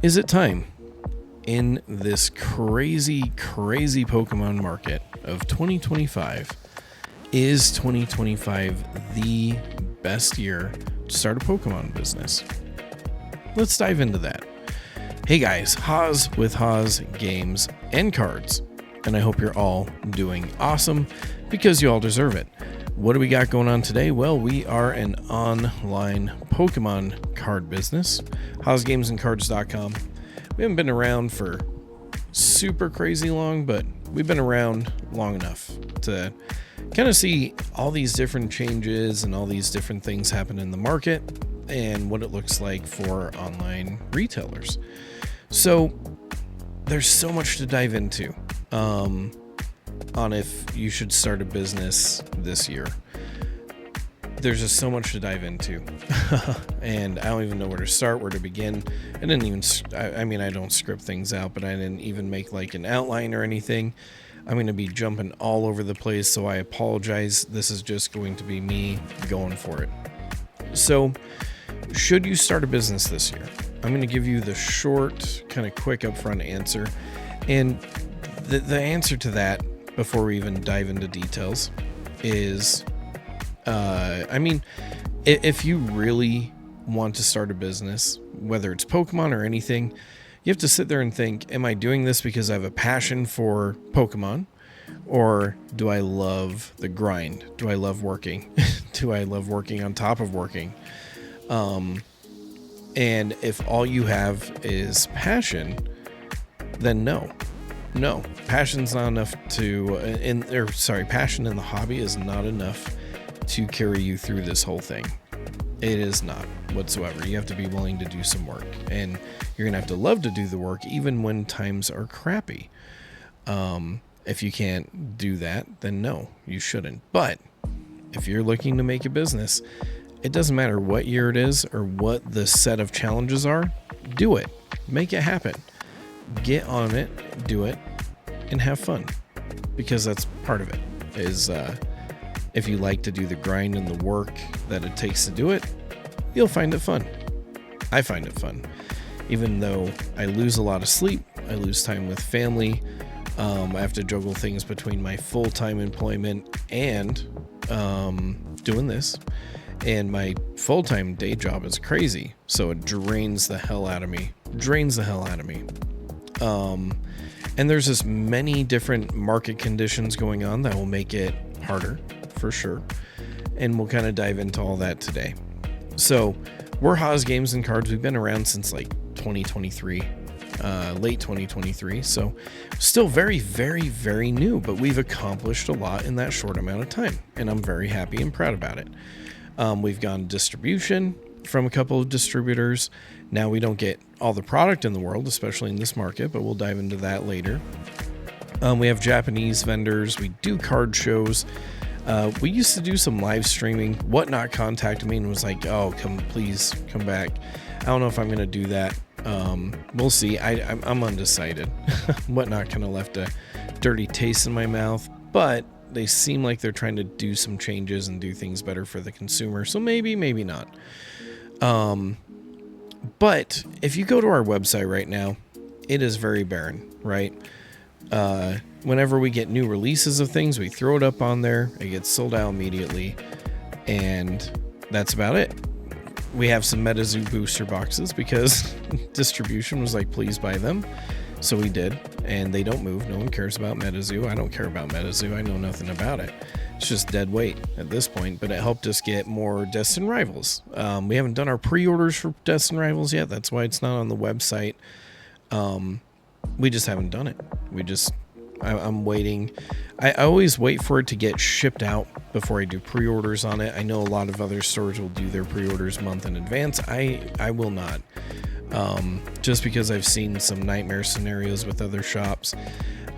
Is it time in this crazy Pokemon market of 2025? Is 2025 the best year to start a Pokemon business? Let's dive into that. Hey guys, Haas with Haas Games and Cards, and I hope you're all doing awesome because you all deserve it. What do we got going on today? Well, we are an online Pokemon card business, HaasGamesandCards.com. We haven't been around for super crazy long, but we've been around long enough to kind of see all these different changes and all these different things happen in the market and what it looks like for online retailers. So there's so much to dive into on if you should start a business this year. There's just so much to dive into and I don't even know where to start, where to begin. I don't script things out, but I didn't even make like an outline or anything. I'm going to be jumping all over the place, so I apologize. This is just going to be me going for it. So, should you start a business this year? I'm going to give you the short, kind of quick upfront answer. And the answer to that, before we even dive into details, is, if you really want to start a business, whether it's Pokemon or anything, you have to sit there and think, am I doing this because I have a passion for Pokemon? Or do I love the grind? Do I love working? Do I love working on top of working? And if all you have is passion, then no. Passion's not enough passion in the hobby is not enough to carry you through this whole thing. It is not whatsoever. You have to be willing to do some work, and you're gonna have to love to do the work even when times are crappy. If you can't do that, then no, you shouldn't. But if you're looking to make a business, it doesn't matter what year it is or what the set of challenges are. Do it. Make it happen. Get on it, do it, and have fun, because that's part of it. Is if you like to do the grind and the work that it takes to do it, you'll find it fun. I find it fun. Even though I lose a lot of sleep, I lose time with family. I have to juggle things between my full-time employment and doing this. And my full-time day job is crazy. So it drains the hell out of me. And there's just many different market conditions going on that will make it harder, for sure. And we'll kind of dive into all that today. So we're Haas Games and Cards. We've been around since like 2023, late 2023. So still very, very, very new, but we've accomplished a lot in that short amount of time. And I'm very happy and proud about it. We've gone distribution from a couple of distributors. Now we don't get all the product in the world, especially in this market, but we'll dive into that later. We have Japanese vendors. We do card shows. We used to do some live streaming. Whatnot contacted me and was like, oh, please come back. I don't know if I'm going to do that. We'll see. I'm undecided. Whatnot kind of left a dirty taste in my mouth, but they seem like they're trying to do some changes and do things better for the consumer. So maybe not. But if you go to our website right now, it is very barren, right? Whenever we get new releases of things, we throw it up on there. It gets sold out immediately. And that's about it. We have some MetaZoo booster boxes because distribution was like, please buy them. So we did, and they don't move. No one cares about MetaZoo. I don't care about MetaZoo. I know nothing about it. It's just dead weight at this point, but it helped us get more Destined Rivals. We haven't done our pre-orders for Destined Rivals yet. That's why it's not on the website. We just haven't done it. I'm waiting. I always wait for it to get shipped out before I do pre-orders on it. I know a lot of other stores will do their pre-orders a month in advance. I will not. Just because I've seen some nightmare scenarios with other shops.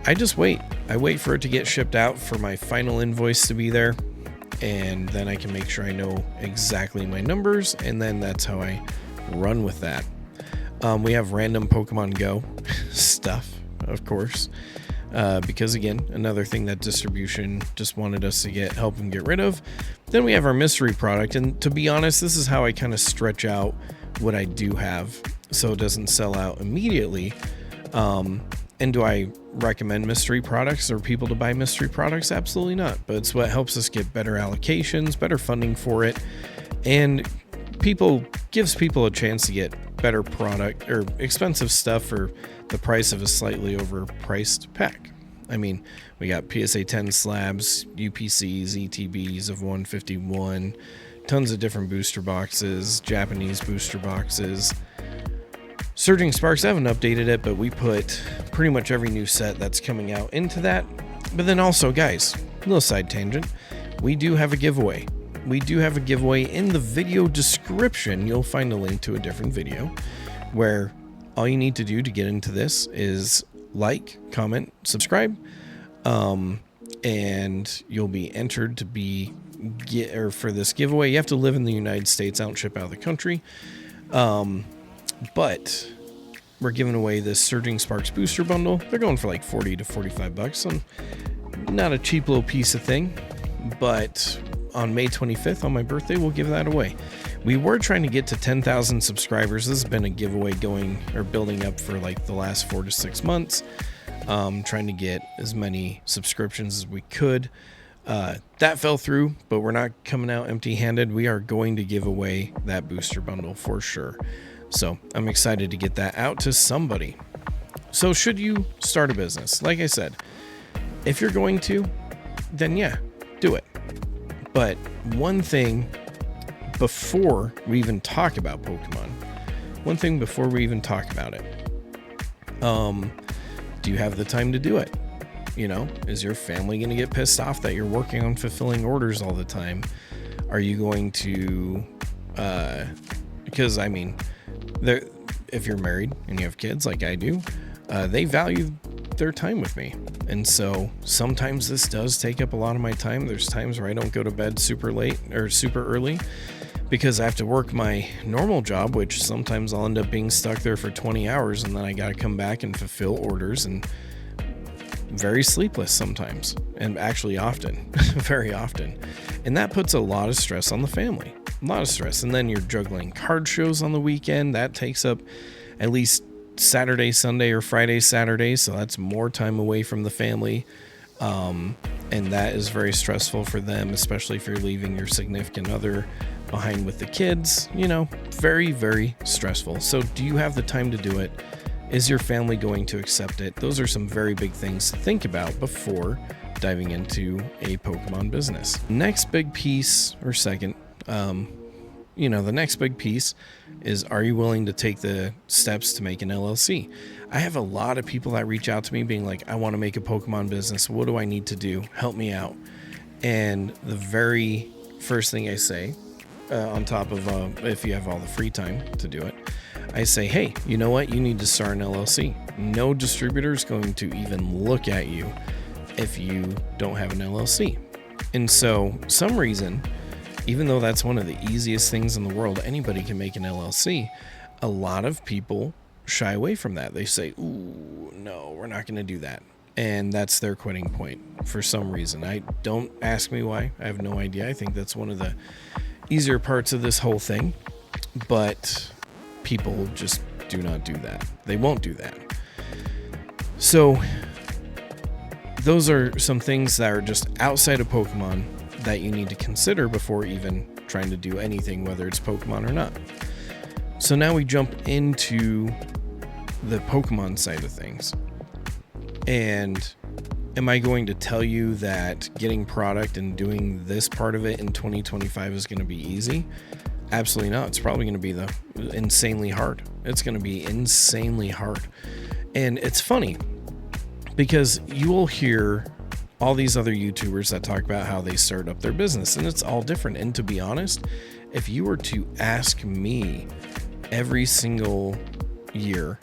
I just wait. I wait for it to get shipped out for my final invoice to be there, and then I can make sure I know exactly my numbers, and then that's how I run with that. We have random Pokemon Go stuff, of course, because again, another thing that distribution just wanted us to help them get rid of. Then we have our mystery product, and to be honest, this is how I kind of stretch out what I do have. so it doesn't sell out immediately. And do I recommend mystery products or people to buy mystery products? Absolutely not. But it's what helps us get better allocations, better funding for it, and gives people a chance to get better product or expensive stuff for the price of a slightly overpriced pack. I mean, we got PSA 10 slabs, UPCs, ETBs of 151, tons of different booster boxes, Japanese booster boxes. Surging Sparks, I haven't updated it, but we put pretty much every new set that's coming out into that. But then also, guys, little side tangent, we do have a giveaway. We do have a giveaway in the video description. You'll find a link to a different video where all you need to do to get into this is like, comment, subscribe, and you'll be entered to for this giveaway. You have to live in the United States. I don't ship out of the country. But we're giving away this Surging Sparks booster bundle. They're going for like $40 to $45. So not a cheap little piece of thing, but on May 25th, on my birthday, we'll give that away. We were trying to get to 10,000 subscribers. This has been a giveaway building up for like the last 4 to 6 months. Trying to get as many subscriptions as we could. That fell through, but we're not coming out empty-handed. We are going to give away that booster bundle for sure. So I'm excited to get that out to somebody. So should you start a business? Like I said, if you're going to, then yeah, do it. But one thing before we even talk about Pokemon, do you have the time to do it? You know, is your family going to get pissed off that you're working on fulfilling orders all the time? Are you going to, because I mean, if you're married and you have kids like I do, they value their time with me. And so sometimes this does take up a lot of my time. There's times where I don't go to bed super late or super early because I have to work my normal job, which sometimes I'll end up being stuck there for 20 hours and then I got to come back and fulfill orders, and very sleepless sometimes, and actually often, very often. And that puts a lot of stress on the family, a lot of stress. And then you're juggling card shows on the weekend. That takes up at least Saturday, Sunday, or Friday, Saturday. So that's more time away from the family. And that is very stressful for them, especially if you're leaving your significant other behind with the kids, you know, very, very stressful. So do you have the time to do it? Is your family going to accept it? Those are some very big things to think about before diving into a Pokemon business. Next big piece, or second, the next big piece is, are you willing to take the steps to make an LLC? I have a lot of people that reach out to me being like, I want to make a Pokemon business. What do I need to do? Help me out. And the very first thing I say, on top of if you have all the free time to do it, I say, hey, you know what? You need to start an LLC. No distributor is going to even look at you if you don't have an LLC. And so, some reason, even though that's one of the easiest things in the world, anybody can make an LLC, a lot of people shy away from that. They say, ooh, no, we're not going to do that. And that's their quitting point for some reason. Don't ask me why. I have no idea. I think that's one of the easier parts of this whole thing. But people just do not do that. They won't do that. So those are some things that are just outside of Pokemon that you need to consider before even trying to do anything, whether it's Pokemon or not. So now we jump into the Pokemon side of things. And am I going to tell you that getting product and doing this part of it in 2025 is going to be easy? Absolutely not. It's probably going to be insanely hard. It's going to be insanely hard. And it's funny because you will hear all these other YouTubers that talk about how they start up their business, and it's all different. And to be honest, if you were to ask me every single year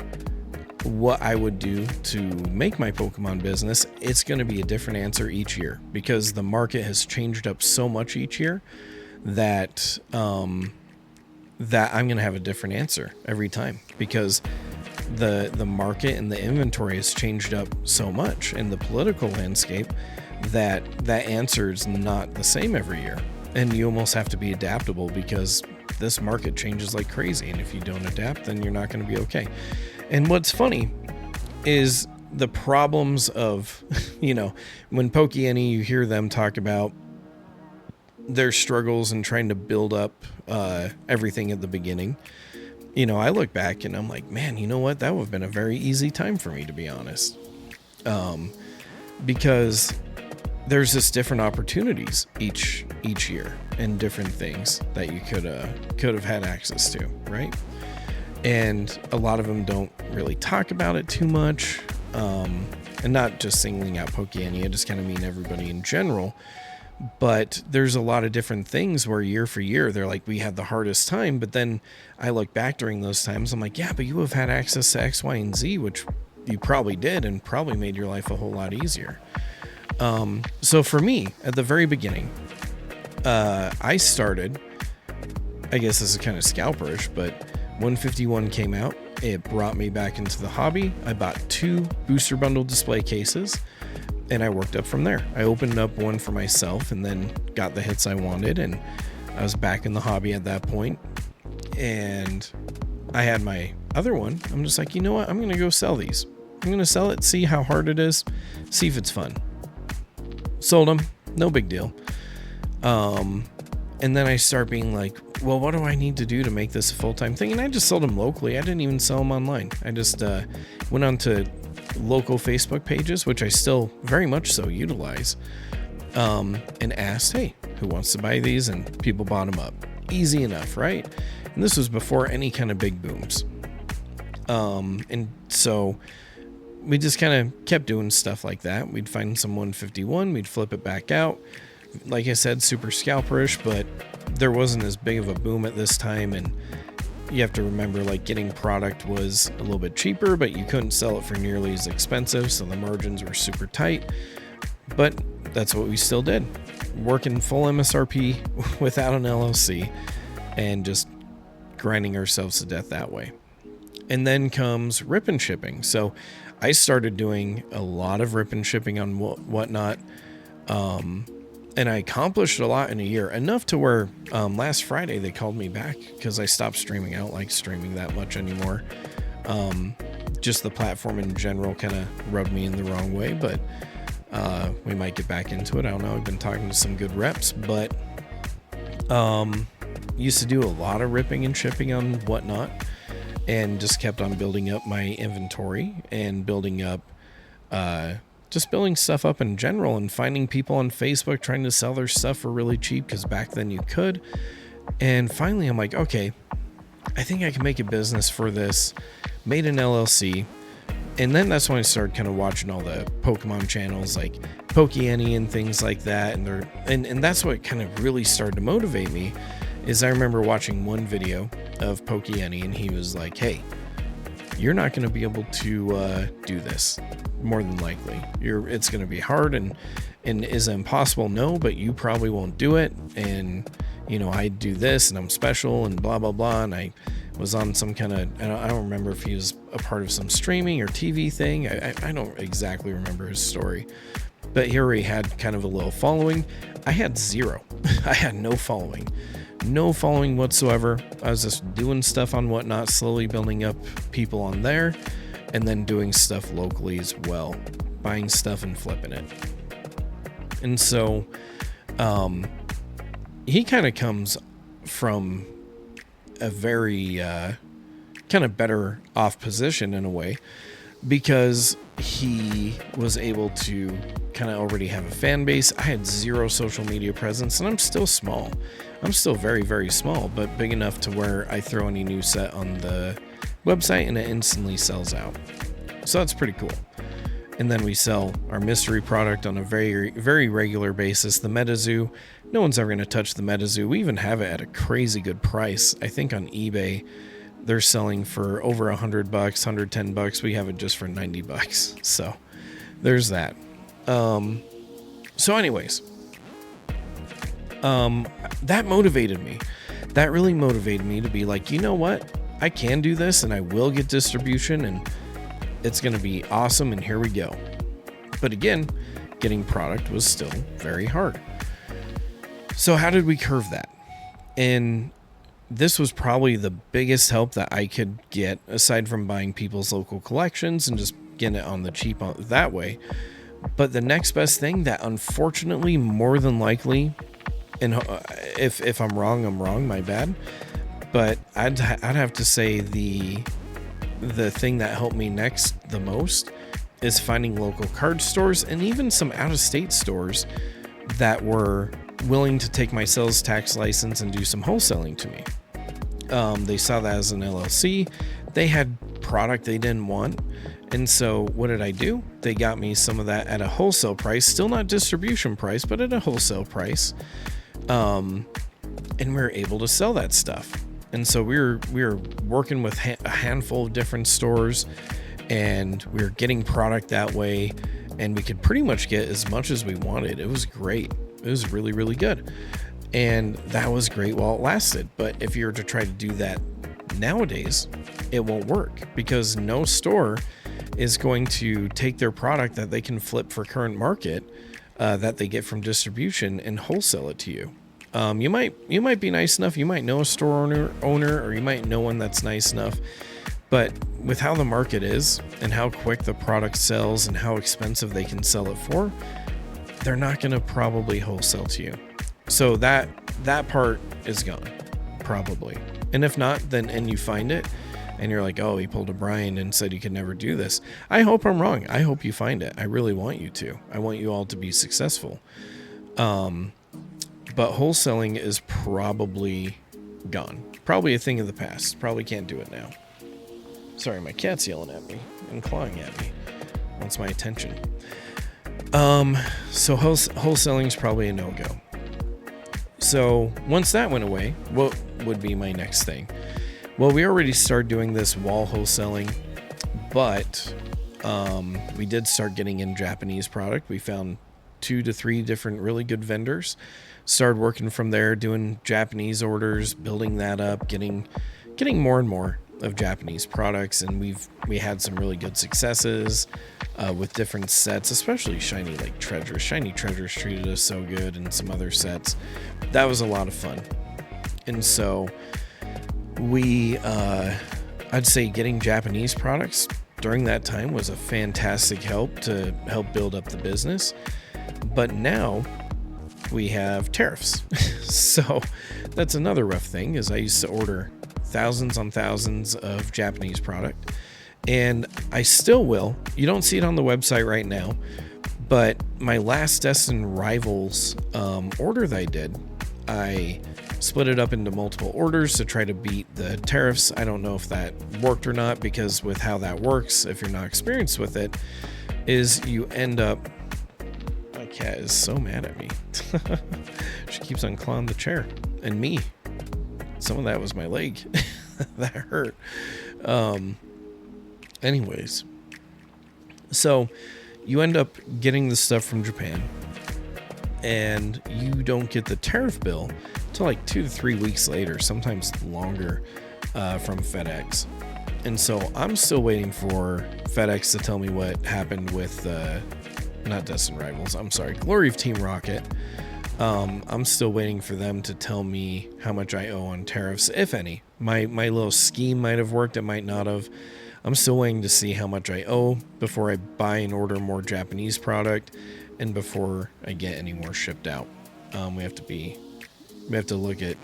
what I would do to make my Pokemon business, it's going to be a different answer each year because the market has changed up so much each year that that I'm going to have a different answer every time because the market and the inventory has changed up so much in the political landscape that answer is not the same every year. And you almost have to be adaptable because this market changes like crazy. And if you don't adapt, then you're not going to be okay. And what's funny is the problems of, when Pokeany, you hear them talk about their struggles and trying to build up everything at the beginning. I look back and I'm like, man, you know what? That would have been a very easy time for me, to be honest. Because there's just different opportunities each year and different things that you could have had access to, right? And a lot of them don't really talk about it too much. And not just singling out Pokeany, I just kind of mean everybody in general. But there's a lot of different things where year for year, they're like, we had the hardest time. But then I look back during those times, I'm like, yeah, but you have had access to X, Y, and Z, which you probably did and probably made your life a whole lot easier. So for me, at the very beginning, I started, I guess this is kind of scalperish, but 151 came out. It brought me back into the hobby. I bought 2 booster bundle display cases. And I worked up from there. I opened up one for myself and then got the hits I wanted. And I was back in the hobby at that point. And I had my other one. I'm just like, you know what? I'm going to go sell these. I'm going to sell it, see how hard it is, see if it's fun. Sold them. No big deal. And then I start being like, well, what do I need to do to make this a full-time thing? And I just sold them locally. I didn't even sell them online. I just went on to local Facebook pages, which I still very much so utilize, and asked, hey, who wants to buy these? And people bought them up. Easy enough, right? And this was before any kind of big booms. And so we just kind of kept doing stuff like that. We'd find some 151, we'd flip it back out. Like I said, super scalperish, but there wasn't as big of a boom at this time. And you have to remember, like, getting product was a little bit cheaper, but you couldn't sell it for nearly as expensive, so the margins were super tight. But that's what we still did. Working full MSRP without an LLC and just grinding ourselves to death that way. And then comes rip and shipping. So I started doing a lot of rip and shipping on whatnot. And I accomplished a lot in a year, enough to where last Friday they called me back because I stopped streaming. I don't like streaming that much anymore. Just the platform in general kind of rubbed me in the wrong way, but we might get back into it. I don't know. I've been talking to some good reps, but used to do a lot of ripping and shipping on whatnot, and just kept on building up my inventory and building up just building stuff up in general and finding people on Facebook trying to sell their stuff for really cheap, because back then you could. And finally I'm like, okay, I think I can make a business for this. Made an LLC. And then that's when I started kind of watching all the Pokemon channels like Pokeany and things like that. And that's what kind of really started to motivate me. Is I remember watching one video of Pokeany, and he was like, hey, you're not going to be able to do this, more than likely. It's going to be hard and is it impossible? No, but you probably won't do it. And I do this and I'm special and blah blah blah. And I was on some kind of, I don't remember if he was a part of some streaming or TV thing. I don't exactly remember his story, but here he had kind of a little following. I had 0. I had no following whatsoever. I was just doing stuff on whatnot, slowly building up people on there, and then doing stuff locally as well, buying stuff and flipping it. And so he kind of comes from a very kind of better off position in a way, because he was able to kind of already have a fan base. I had 0 social media presence, and I'm still small. I'm still very, very small, but big enough to where I throw any new set on the website and it instantly sells out. So that's pretty cool. And then we sell our mystery product on a very, very regular basis. The MetaZoo, no one's ever going to touch the MetaZoo. We even have it at a crazy good price. I think on eBay, they're selling for over $100, $110. We have it just for $90. So there's that. So anyways, that motivated me. That really motivated me to be like, you know what? I can do this and I will get distribution and it's going to be awesome. And here we go. But again, getting product was still very hard. So how did we curve that? In this was probably the biggest help that I could get, aside from buying people's local collections and just getting it on the cheap that way. But the next best thing that, unfortunately, more than likely, and if I'm wrong, my bad, but I'd have to say the thing that helped me next the most is finding local card stores and even some out-of-state stores that were willing to take my sales tax license and do some wholesaling to me. They saw that as an LLC. They had product they didn't want. And so what did I do? They got me some of that at a wholesale price, still not distribution price, but at a wholesale price. And we were able to sell that stuff. And so we were working with a handful of different stores, and we were getting product that way, and we could pretty much get as much as we wanted. It was great. It was really, really good. And that was great while it lasted. But if you were to try to do that nowadays, it won't work, because no store is going to take their product that they can flip for current market that they get from distribution and wholesale it to you. You might be nice enough. You might know a store owner, or you might know one that's nice enough. But with how the market is and how quick the product sells and how expensive they can sell it for, they're not going to probably wholesale to you. So that part is gone, probably. And if not, then, and you find it and you're like, oh, he pulled a Brian and said you could never do this. I hope I'm wrong. I hope you find it. I really want you to. I want you all to be successful. But wholesaling is probably gone. Probably a thing of the past. Probably can't do it now. Sorry, my cat's yelling at me and clawing at me. Wants my attention. So wholesaling is probably a no-go. So once that went away, what would be my next thing? Well, we already started doing this wall wholesaling, but we did start getting in Japanese product. We found 2 to 3 different really good vendors. Started working from there, doing Japanese orders, building that up, getting more and more of Japanese products, and we had some really good successes with different sets, especially Shiny Treasures. Shiny Treasures treated us so good, and some other sets. That was a lot of fun. And so we I'd say getting Japanese products during that time was a fantastic help to help build up the business. But now we have tariffs. So that's another rough thing, is I used to order thousands on thousands of Japanese product, and I still will. You don't see it on the website right now, but my last Destin Rivals order that I did, I split it up into multiple orders to try to beat the tariffs. I don't know if that worked or not, because with how that works, if you're not experienced with it, is you end up... My cat is so mad at me. She keeps on clawing the chair and me. Some of that was my leg. That hurt. Anyways, so you end up getting the stuff from Japan, and you don't get the tariff bill till like 2 to 3 weeks later, sometimes longer, from FedEx. And so I'm still waiting for FedEx to tell me what happened with not Destin Rivals, I'm sorry, Glory of Team Rocket. I'm still waiting for them to tell me how much I owe on tariffs, if any. My little scheme might have worked, it might not have. I'm still waiting to see how much I owe before I buy and order more Japanese product, and before I get any more shipped out. We have to look at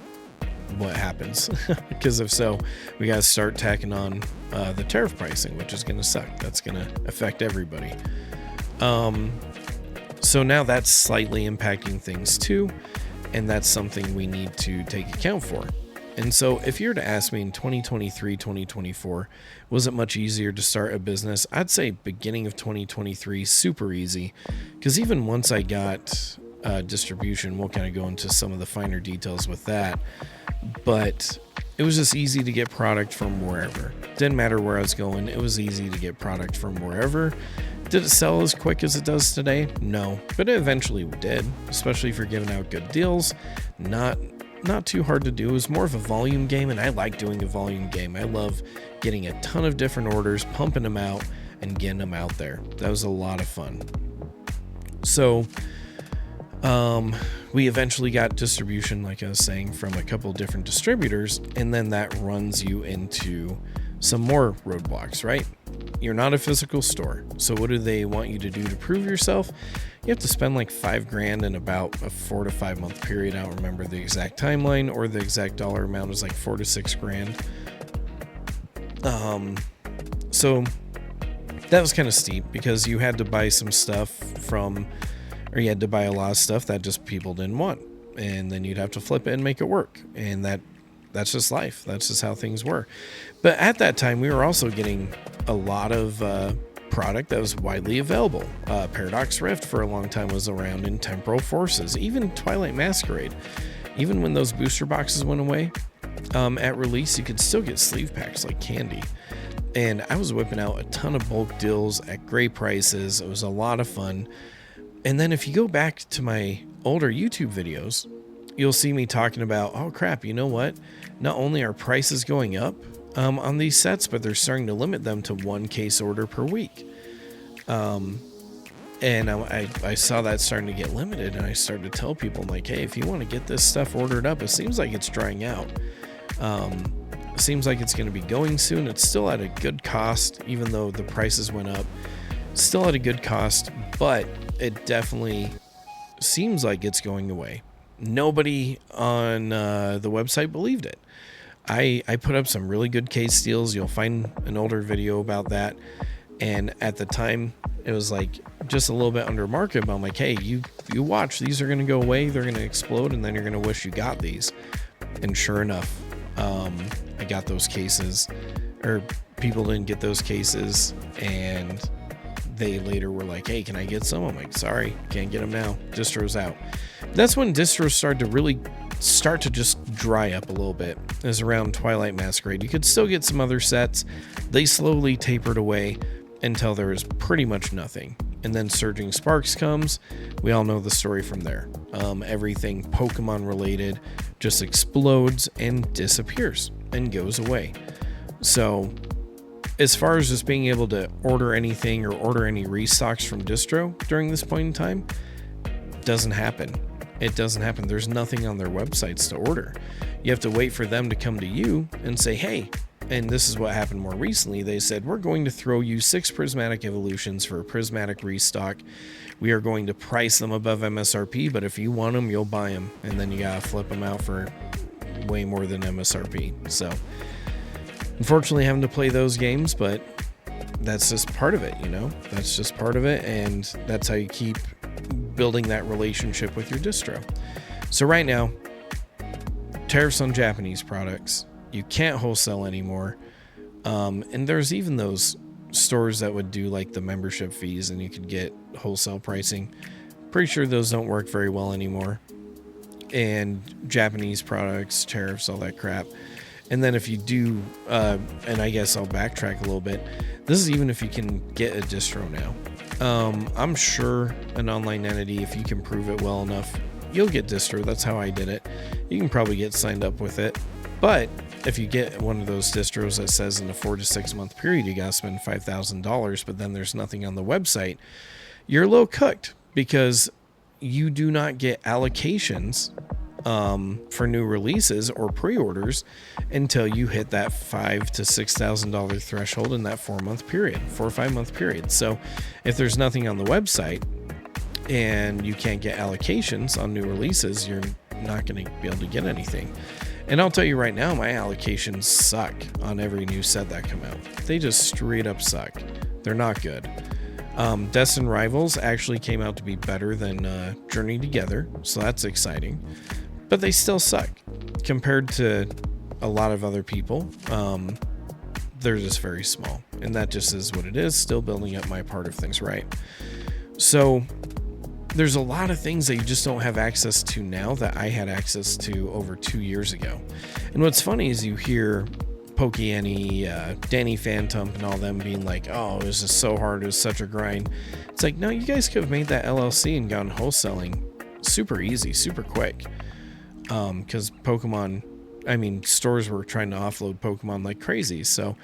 what happens, because if so, we got to start tacking on the tariff pricing, which is going to suck. That's going to affect everybody. So now that's slightly impacting things too, and that's something we need to take account for. And so if you were to ask me in 2023, 2024, was it much easier to start a business? I'd say beginning of 2023, super easy, because even once I got distribution, we'll kind of go into some of the finer details with that, but it was just easy to get product from wherever. Didn't matter where I was going, it was easy to get product from wherever. Did it sell as quick as it does today? No, but it eventually did, especially if you're giving out good deals. Not too hard to do. It was more of a volume game, and I like doing a volume game. I love getting a ton of different orders, pumping them out, and getting them out there. That was a lot of fun. So We eventually got distribution, like I was saying, from a couple different distributors, and then that runs you into some more roadblocks, right? You're not a physical store, so what do they want you to do to prove yourself? You have to spend like $5,000 in about a 4 to 5 month period. I don't remember the exact timeline or the exact dollar amount. It was like $4 to $6,000. So that was kind of steep because you had to buy some stuff or you had to buy a lot of stuff that just people didn't want, and then you'd have to flip it and make it work, and that's just life. That's just how things were. But at that time, we were also getting a lot of product that was widely available. Paradox Rift for a long time was around, in Temporal Forces, even Twilight Masquerade. Even when those booster boxes went away, at release, you could still get sleeve packs like candy. And I was whipping out a ton of bulk deals at great prices. It was a lot of fun. And then if you go back to my older YouTube videos, you'll see me talking about, oh crap, you know what? Not only are prices going up on these sets, but they're starting to limit them to 1 case order per week. And I saw that starting to get limited, and I started to tell people, I'm like, hey, if you want to get this stuff ordered up, it seems like it's drying out. It seems like it's going to be going soon. It's still at a good cost, even though the prices went up. Still at a good cost, but it definitely seems like it's going away. Nobody on the website believed it. I put up some really good case deals. You'll find an older video about that. And at the time, it was like just a little bit under market. But I'm like, hey, you watch. These are going to go away. They're going to explode. And then you're going to wish you got these. And sure enough, I got those cases. Or people didn't get those cases. And they later were like, hey, can I get some? I'm like, sorry, can't get them now. Distro's out. That's when distros started to really start to just dry up a little bit. It was around Twilight Masquerade. You could still get some other sets. They slowly tapered away until there was pretty much nothing. And then Surging Sparks comes. We all know the story from there. Everything Pokemon related just explodes and disappears and goes away. So as far as just being able to order anything or order any restocks from distro during this point in time, doesn't happen. It doesn't happen. There's nothing on their websites to order. You have to wait for them to come to you and say, hey, and this is what happened more recently. They said, we're going to throw you 6 Prismatic Evolutions for a Prismatic restock. We are going to price them above MSRP, but if you want them, you'll buy them. And then you got to flip them out for way more than MSRP. So unfortunately, having to play those games, but that's just part of it, you know? That's just part of it, and that's how you keep building that relationship with your distro. So right now, tariffs on Japanese products, you can't wholesale anymore. And there's even those stores that would do like the membership fees and you could get wholesale pricing. Pretty sure those don't work very well anymore. And Japanese products, tariffs, all that crap. And then if you do, and I guess I'll backtrack a little bit, this is even if you can get a distro now. I'm sure an online entity, if you can prove it well enough, you'll get distro. That's how I did it. You can probably get signed up with it. But if you get one of those distros that says in a 4 to 6 month period, you got to spend $5,000, but then there's nothing on the website, you're a little cooked because you do not get allocations for new releases or pre-orders until you hit that $5,000 to $6,000 threshold in that 4 or 5 month period. So if there's nothing on the website and you can't get allocations on new releases, you're not going to be able to get anything. And I'll tell you right now, my allocations suck on every new set that come out. They just straight up suck. They're not good. Destined Rivals actually came out to be better than Journey Together, so that's exciting. But they still suck compared to a lot of other people. They're just very small, and that just is what it is. Still building up my part of things, right? So there's a lot of things that you just don't have access to now that I had access to over 2 years ago. And what's funny is you hear Pokeannie, Danny Phantom, and all them being like, oh, it was just so hard, it was such a grind. It's like, no, you guys could have made that LLC and gone wholesaling super easy, super quick. Because stores were trying to offload Pokemon like crazy. So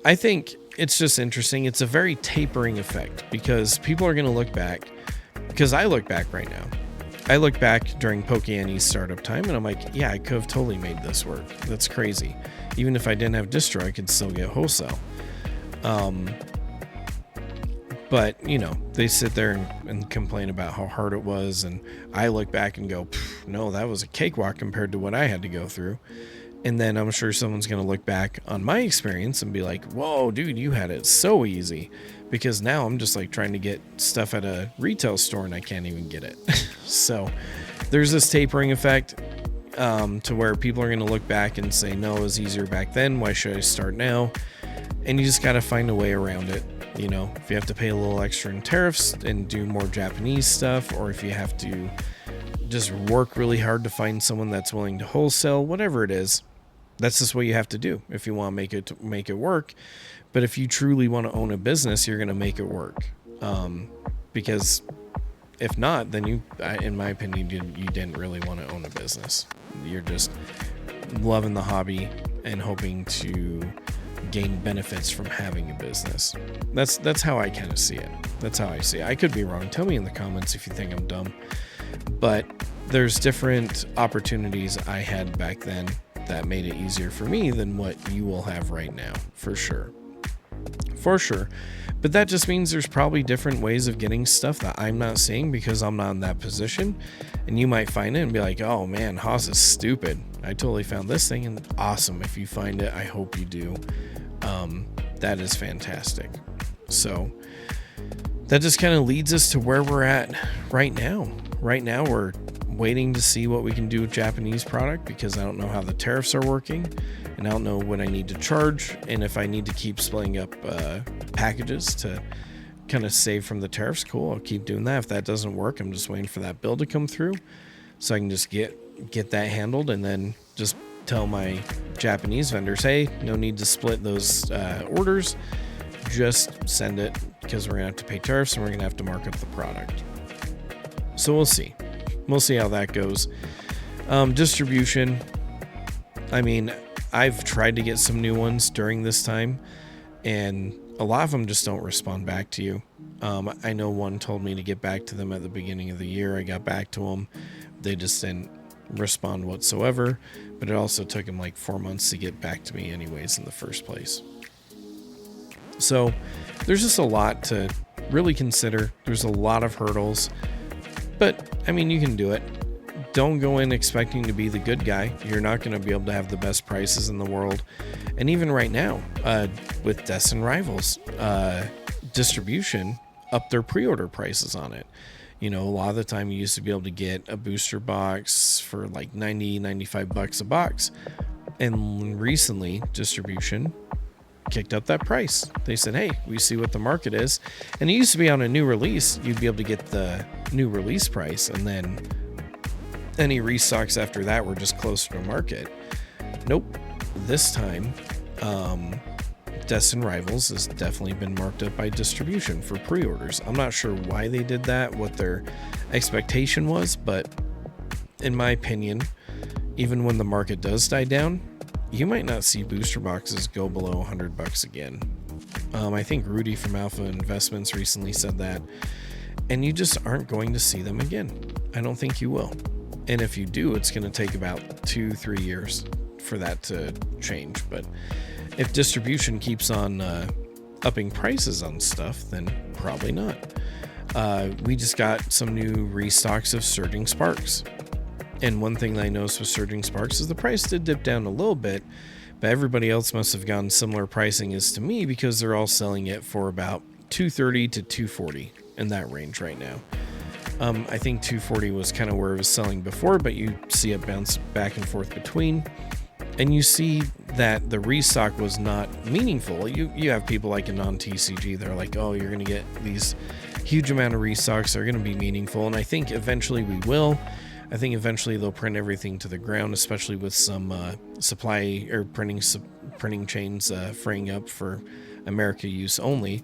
I think it's just interesting. It's a very tapering effect because people are going to look back, because I look back right now I look back during Pokeani's startup time and I'm like, yeah, I could have totally made this work. That's crazy. Even if I didn't have distro, I could still get wholesale. But, they sit there and complain about how hard it was. And I look back and go, no, that was a cakewalk compared to what I had to go through. And then I'm sure someone's going to look back on my experience and be like, whoa, dude, you had it so easy. Because now I'm just like trying to get stuff at a retail store and I can't even get it. So there's this tapering effect to where people are going to look back and say, no, it was easier back then. Why should I start now? And you just got to find a way around it. If you have to pay a little extra in tariffs and do more Japanese stuff, or if you have to just work really hard to find someone that's willing to wholesale, whatever it is, that's just what you have to do if you want to make it work. But if you truly want to own a business, you're going to make it work. Because if not, then in my opinion, you didn't really want to own a business. You're just loving the hobby and hoping to gain benefits from having a business. That's how I kind of see it. That's how I see it. I could be wrong. Tell me in the comments if you think I'm dumb. But there's different opportunities I had back then that made it easier for me than what you will have right now, for sure. But that just means there's probably different ways of getting stuff that I'm not seeing because I'm not in that position. And you might find it and be like, oh man, Haas is stupid. I totally found this thing, and awesome. If you find it, I hope you do. That is fantastic. So that just kind of leads us to where we're at right now. Right now, we're waiting to see what we can do with Japanese product because I don't know how the tariffs are working, and I don't know what I need to charge, and if I need to keep splitting up packages to kind of save from the tariffs. Cool, I'll keep doing that. If that doesn't work, I'm just waiting for that bill to come through so I can just get that handled, and then just tell my Japanese vendors, hey, no need to split those orders, just send it, because we're gonna have to pay tariffs and we're gonna have to mark up the product. So we'll see how that goes. Distribution, I mean, I've tried to get some new ones during this time, and a lot of them just don't respond back to you. I know one told me to get back to them at the beginning of the year. I got back to them. They just didn't respond whatsoever, but it also took them like 4 months to get back to me anyways in the first place. So there's just a lot to really consider. There's a lot of hurdles, but I mean, you can do it. Don't go in expecting to be the good guy. You're not going to be able to have the best prices in the world. And even right now, with Destin Rivals, distribution up their pre-order prices on it. A lot of the time you used to be able to get a booster box for like $90-$95 a box. And recently, distribution kicked up that price. They said, hey, we see what the market is. And it used to be on a new release, you'd be able to get the new release price, and then any restocks after that were just closer to market. Nope. This time, Destin Rivals has definitely been marked up by distribution for pre-orders. I'm not sure why they did that, what their expectation was, but in my opinion, even when the market does die down, you might not see booster boxes go below $100 again. I think Rudy from Alpha Investments recently said that, and you just aren't going to see them again. I don't think you will. And if you do, it's going to take about 2-3 years for that to change. But if distribution keeps on upping prices on stuff, then probably not. We just got some new restocks of Surging Sparks. And one thing that I noticed with Surging Sparks is the price did dip down a little bit, but everybody else must have gotten similar pricing as to me because they're all selling it for about $230 to $240 in that range right now. I think $240 was kind of where it was selling before, but you see it bounce back and forth between. And you see that the restock was not meaningful. You have people like a non-TCG, they're like, oh, you're going to get these huge amount of restocks, they're going to be meaningful. And I think eventually we will. I think eventually they'll print everything to the ground, especially with some supply or printing chains freeing up for America use only.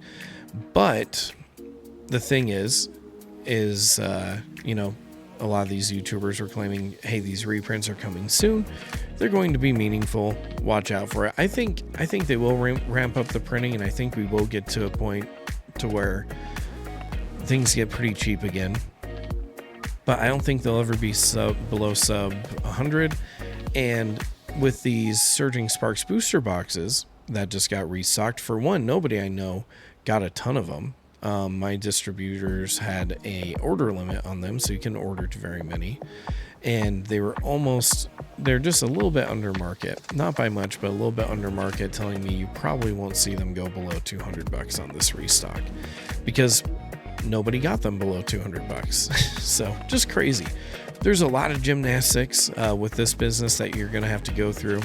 But the thing is, a lot of these YouTubers are claiming, hey, these reprints are coming soon. They're going to be meaningful. Watch out for it. I think they will ramp up the printing, and I think we will get to a point to where things get pretty cheap again. but I don't think they'll ever be below sub 100. And with these Surging Sparks booster boxes that just got restocked, for one, nobody I know got a ton of them. My distributors had a order limit on them, so you can order to very many. And they're just a little bit under market, not by much, but a little bit under market, telling me you probably won't see them go below $200 on this restock, because nobody got them below $200. So just crazy. There's a lot of gymnastics with this business that you're going to have to go through.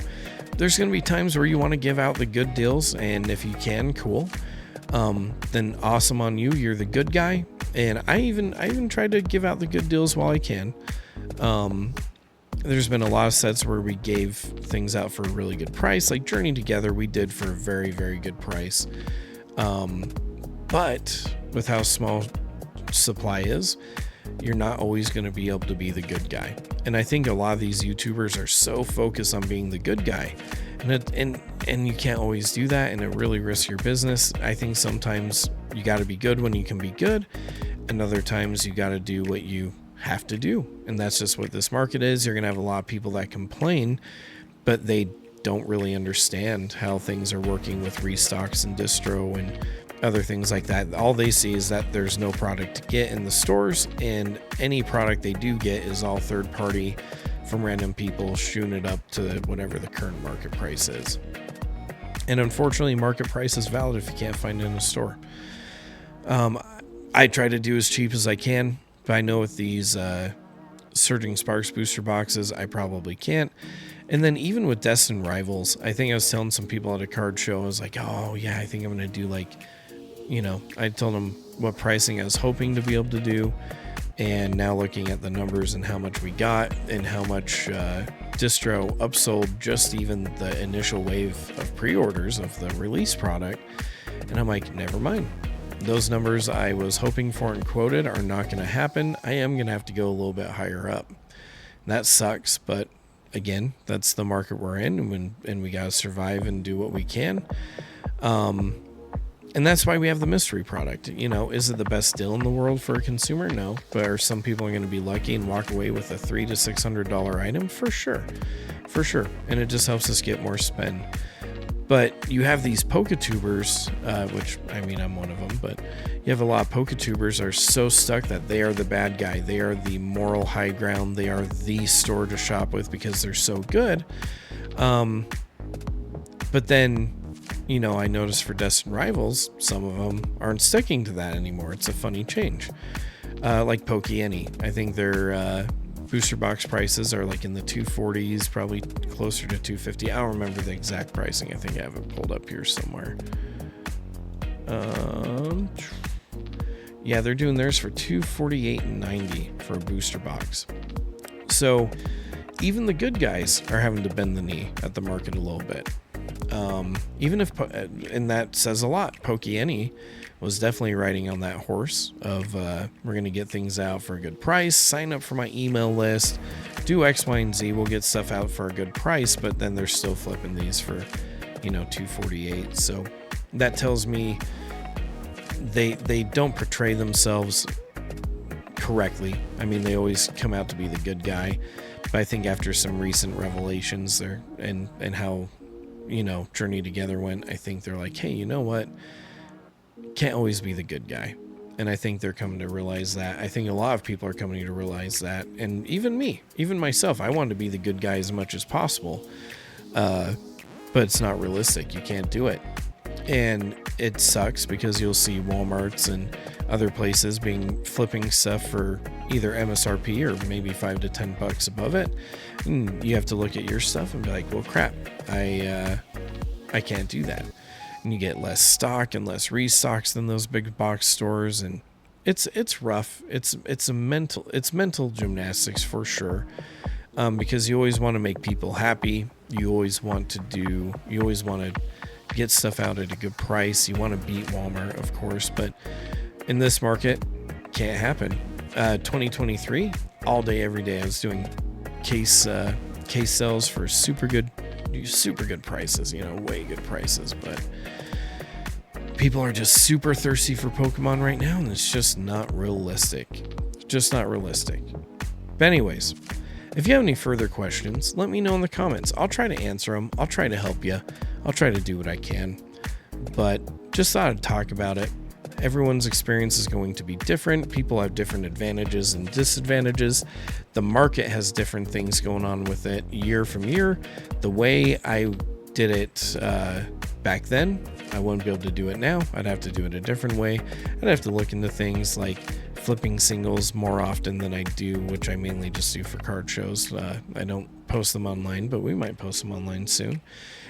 There's going to be times where you want to give out the good deals, and if you can, cool. Then awesome on you. You're the good guy. And I even tried to give out the good deals while I can. There's been a lot of sets where we gave things out for a really good price, like Journey Together we did for a very, very good price. But with how small supply is, you're not always going to be able to be the good guy. And I think a lot of these YouTubers are so focused on being the good guy, and you can't always do that, and it really risks your business. I think sometimes you got to be good when you can be good, and other times you got to do what you have to do. And that's just what this market is. You're going to have a lot of people that complain, but they don't really understand how things are working with restocks and distro and other things like that. All they see is that there's no product to get in the stores, and any product they do get is all third party from random people shooting it up to whatever the current market price is. And unfortunately, market price is valid if you can't find it in a store. I try to do as cheap as I can, but I know with these Surging Sparks booster boxes, I probably can't. And then even with Destined Rivals, I think I was telling some people at a card show, I was like, oh yeah, I think I'm going to do I told them what pricing I was hoping to be able to do. And now looking at the numbers and how much we got and how much distro upsold just even the initial wave of pre-orders of the release product. And I'm like, never mind. Those numbers I was hoping for and quoted are not going to happen. I am going to have to go a little bit higher up. And that sucks, but again, that's the market we're in, and we got to survive and do what we can. And that's why we have the mystery product. Is it the best deal in the world for a consumer? No. But are some people going to be lucky and walk away with a $300 to $600 item? For sure. And it just helps us get more spend. But you have these PokeTubers, which, I'm one of them, but you have a lot of PokeTubers are so stuck that they are the bad guy. They are the moral high ground. They are the store to shop with because they're so good. But then, I noticed for Destined Rivals, some of them aren't sticking to that anymore. It's a funny change. Like Pokey. I think their booster box prices are like in the 240s, probably closer to 250. I don't remember the exact pricing. I think I have it pulled up here somewhere. Yeah, they're doing theirs for $248.90 for a booster box. So even the good guys are having to bend the knee at the market a little bit. Even if, and that says a lot, Pokey was definitely riding on that horse of we're going to get things out for a good price, sign up for my email list, do X, Y, and Z, we'll get stuff out for a good price, but then they're still flipping these for, $248. So that tells me they don't portray themselves correctly. They always come out to be the good guy, but I think after some recent revelations there and how Journey Together went, I think they're like, hey, you know what? Can't always be the good guy. And I think they're coming to realize that. I think a lot of people are coming to realize that. And even me, even myself, I want to be the good guy as much as possible. But it's not realistic. You can't do it. And it sucks because you'll see Walmarts and other places flipping stuff for either MSRP or maybe $5 to $10 above it. And you have to look at your stuff and be like, well, crap, I can't do that. And you get less stock and less restocks than those big box stores, and it's rough. It's mental gymnastics for sure, because you always want to make people happy. You always want to get stuff out at a good price. You want to beat Walmart, of course, but in this market, can't happen. 2023, all day, every day, I was doing case sales for super good prices, way good prices, but people are just super thirsty for Pokemon right now, and it's just not realistic. just not realistic. But anyways, if you have any further questions, let me know in the comments. I'll try to answer them. I'll try to help you. I'll try to do what I can. But just thought I'd talk about it. Everyone's experience is going to be different. People have different advantages and disadvantages. The market has different things going on with it year from year. The way I did it back then, I wouldn't be able to do it now. I'd have to do it a different way. I'd have to look into things like flipping singles more often than I do, which I mainly just do for card shows. I don't post them online, but we might post them online soon.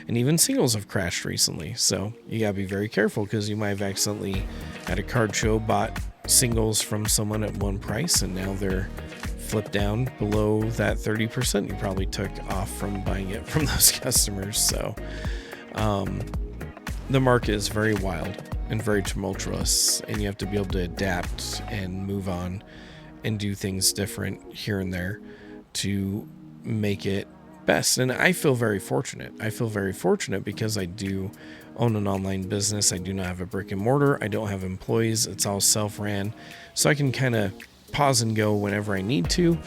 And even singles have crashed recently, so you gotta be very careful, because you might have accidentally at a card show bought singles from someone at one price, and now they're flipped down below that 30% you probably took off from buying it from those customers. So the market is very wild and very tumultuous, and you have to be able to adapt and move on and do things different here and there to make it best. And I feel very fortunate. Because I do own an online business. I do not have a brick and mortar. I don't have employees. It's all self-ran. So I can kind of pause and go whenever I need to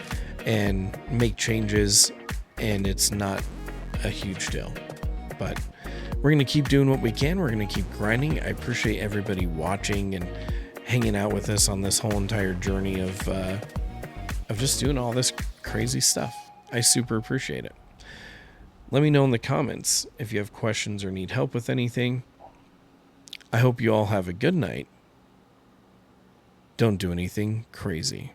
and make changes, and it's not a huge deal. But we're going to keep doing what we can. We're going to keep grinding. I appreciate everybody watching and hanging out with us on this whole entire journey of just doing all this crazy stuff. I super appreciate it. Let me know in the comments if you have questions or need help with anything. I hope you all have a good night. Don't do anything crazy.